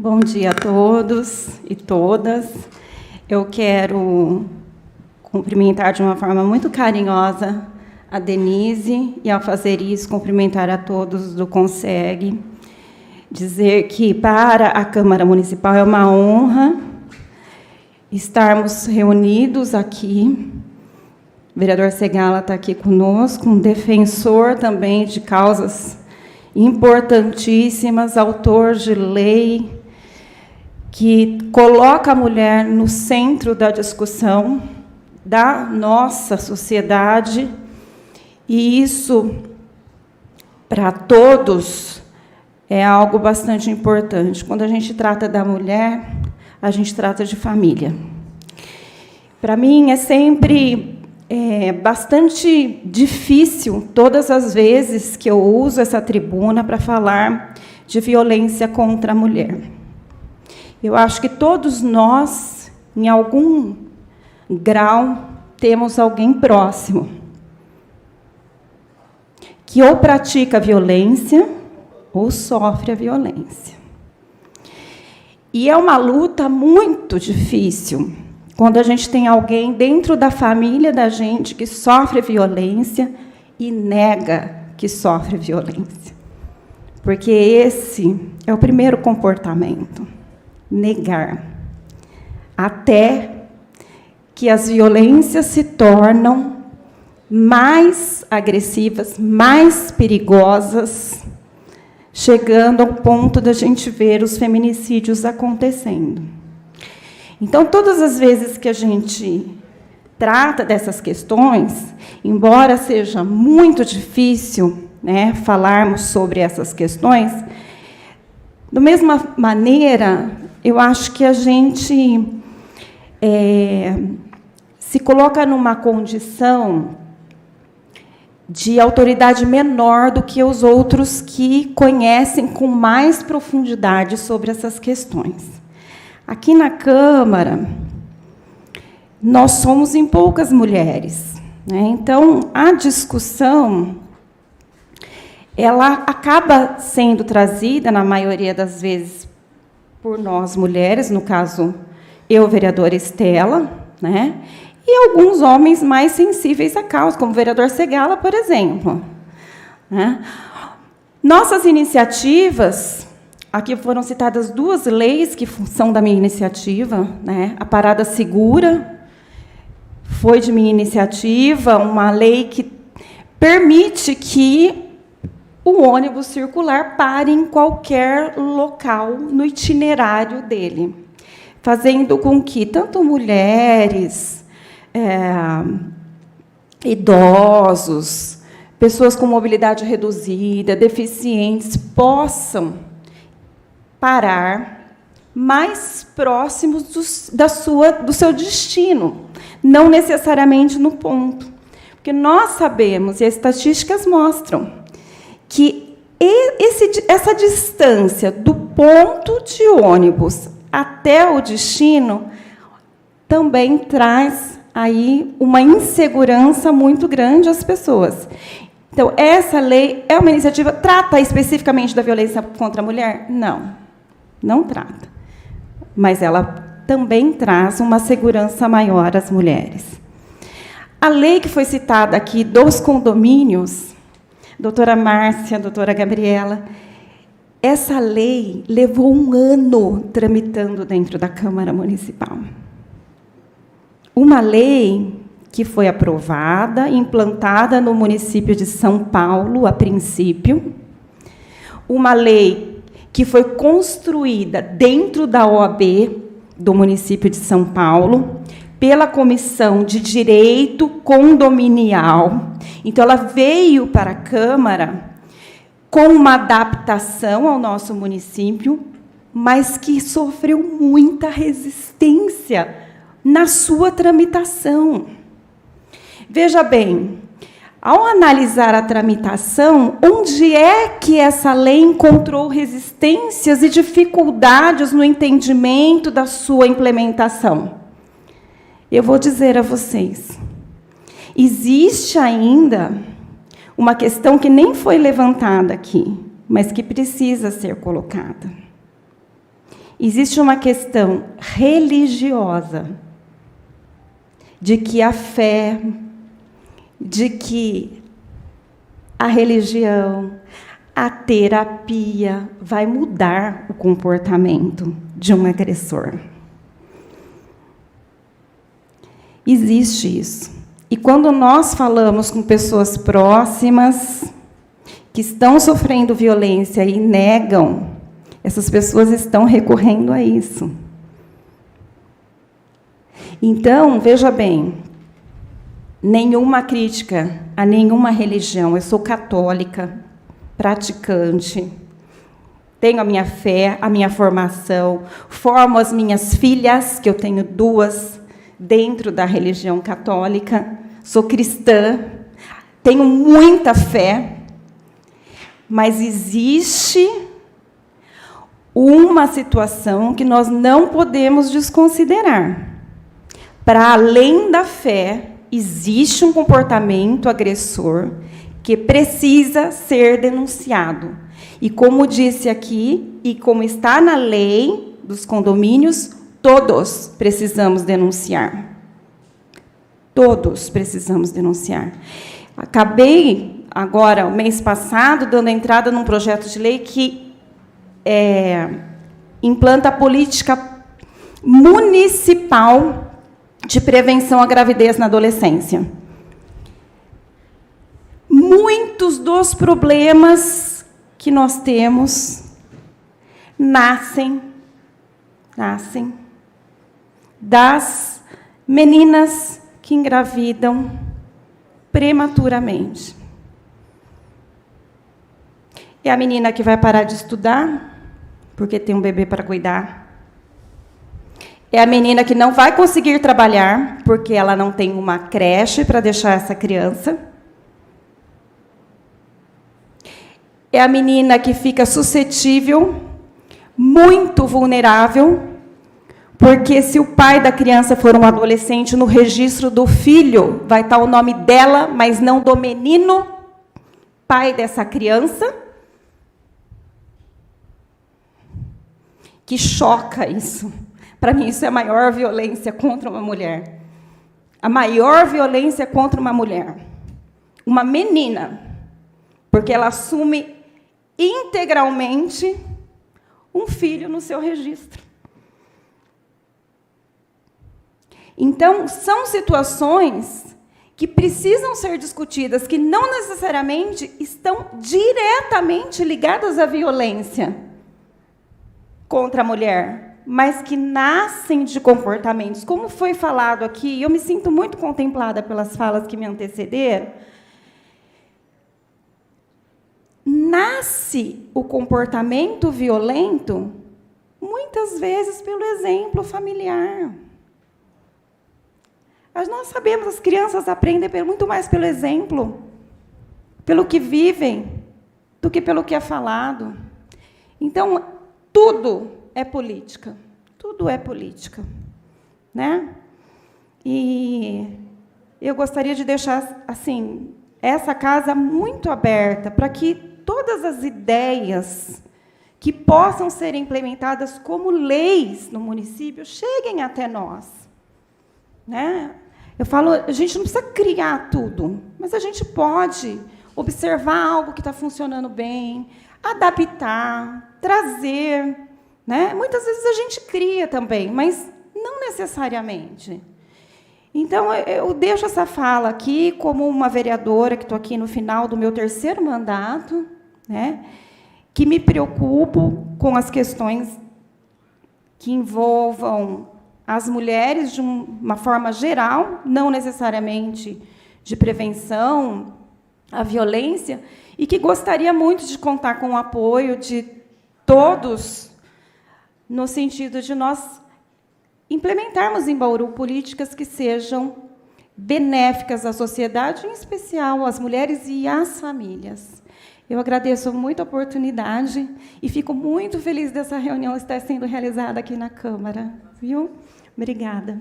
Bom dia a todos e todas. Eu quero cumprimentar de uma forma muito carinhosa a Denise e, ao fazer isso, cumprimentar a todos do CONSEG. Dizer que, para a Câmara Municipal, é uma honra estarmos reunidos aqui. O vereador Segala está aqui conosco, um defensor também de causas importantíssimas, autor de lei que coloca a mulher no centro da discussão da nossa sociedade, e isso, para todos, é algo bastante importante. Quando a gente trata da mulher, a gente trata de família. Para mim, é sempre bastante difícil, todas as vezes que eu uso essa tribuna para falar de violência contra a mulher. Eu acho que todos nós, em algum grau, temos alguém próximo que ou pratica violência ou sofre a violência. E é uma luta muito difícil quando a gente tem alguém dentro da família da gente que sofre violência e nega que sofre violência. Porque esse é o primeiro comportamento, negar. Até que as violências se tornam mais agressivas, mais perigosas, chegando ao ponto da gente ver os feminicídios acontecendo. Então, todas as vezes que a gente trata dessas questões, embora seja muito difícil, né, falarmos sobre essas questões, da mesma maneira, eu acho que a gente se coloca numa condição de autoridade menor do que os outros que conhecem com mais profundidade sobre essas questões. Aqui na Câmara, nós somos em poucas mulheres, né? Então, a discussão, ela acaba sendo trazida, na maioria das vezes, por nós mulheres, no caso, eu, vereadora Estela, né? E alguns homens mais sensíveis à causa, como o vereador Segala, por exemplo, né? Nossas iniciativas, aqui foram citadas 2 leis que são da minha iniciativa, né? A Parada Segura foi de minha iniciativa, uma lei que permite que o ônibus circular pare em qualquer local no itinerário dele, fazendo com que tanto mulheres, idosos, pessoas com mobilidade reduzida, deficientes, possam parar mais próximos do seu destino, não necessariamente no ponto. Porque nós sabemos, e as estatísticas mostram, que essa distância do ponto de ônibus até o destino também traz aí uma insegurança muito grande às pessoas. Então, essa lei é uma iniciativa, trata especificamente da violência contra a mulher? Não, não trata. Mas ela também traz uma segurança maior às mulheres. A lei que foi citada aqui dos condomínios, doutora Márcia, doutora Gabriela, essa lei levou 1 ano tramitando dentro da Câmara Municipal. Uma lei que foi aprovada, implantada no município de São Paulo, a princípio. Uma lei que foi construída dentro da OAB do município de São Paulo, pela Comissão de Direito Condominial. Então, ela veio para a Câmara com uma adaptação ao nosso município, mas que sofreu muita resistência na sua tramitação. Veja bem, ao analisar a tramitação, onde é que essa lei encontrou resistências e dificuldades no entendimento da sua implementação? Eu vou dizer a vocês, existe ainda uma questão que nem foi levantada aqui, mas que precisa ser colocada. Existe uma questão religiosa de que a fé, de que a religião, a terapia vai mudar o comportamento de um agressor. Existe isso. E quando nós falamos com pessoas próximas que estão sofrendo violência e negam, essas pessoas estão recorrendo a isso. Então, veja bem, nenhuma crítica a nenhuma religião. Eu sou católica, praticante, tenho a minha fé, a minha formação, formo as minhas filhas, que eu tenho 2 dentro da religião católica, sou cristã, tenho muita fé, mas existe uma situação que nós não podemos desconsiderar. Para além da fé, existe um comportamento agressor que precisa ser denunciado. E como disse aqui, e como está na lei dos condomínios, todos precisamos denunciar. Todos precisamos denunciar. Acabei, agora, o mês passado, dando entrada num projeto de lei que implanta a política municipal de prevenção à gravidez na adolescência. Muitos dos problemas que nós temos nascem das meninas que engravidam prematuramente. É a menina que vai parar de estudar porque tem um bebê para cuidar. É a menina que não vai conseguir trabalhar porque ela não tem uma creche para deixar essa criança. É a menina que fica suscetível, muito vulnerável, porque se o pai da criança for um adolescente, no registro do filho vai estar o nome dela, mas não do menino, pai dessa criança. Que choca isso. Para mim, isso é a maior violência contra uma mulher. A maior violência contra uma mulher. Uma menina. Porque ela assume integralmente um filho no seu registro. Então, são situações que precisam ser discutidas, que não necessariamente estão diretamente ligadas à violência contra a mulher, mas que nascem de comportamentos. Como foi falado aqui, eu me sinto muito contemplada pelas falas que me antecederam, nasce o comportamento violento, muitas vezes, pelo exemplo familiar. Nós sabemos, as crianças aprendem muito mais pelo exemplo, pelo que vivem, do que pelo que é falado. Então, tudo é política. Tudo é política. Né? E eu gostaria de deixar assim, essa casa muito aberta para que todas as ideias que possam ser implementadas como leis no município cheguem até nós. Né? Eu falo, a gente não precisa criar tudo, mas a gente pode observar algo que está funcionando bem, adaptar, trazer. Né? Muitas vezes a gente cria também, mas não necessariamente. Então, eu deixo essa fala aqui como uma vereadora, que estou aqui no final do meu 3º mandato, né, que me preocupo com as questões que envolvam as mulheres de uma forma geral, não necessariamente de prevenção à violência, e que gostaria muito de contar com o apoio de todos, no sentido de nós implementarmos em Bauru políticas que sejam benéficas à sociedade, em especial às mulheres e às famílias. Eu agradeço muito a oportunidade e fico muito feliz dessa reunião estar sendo realizada aqui na Câmara. Viu? Obrigada.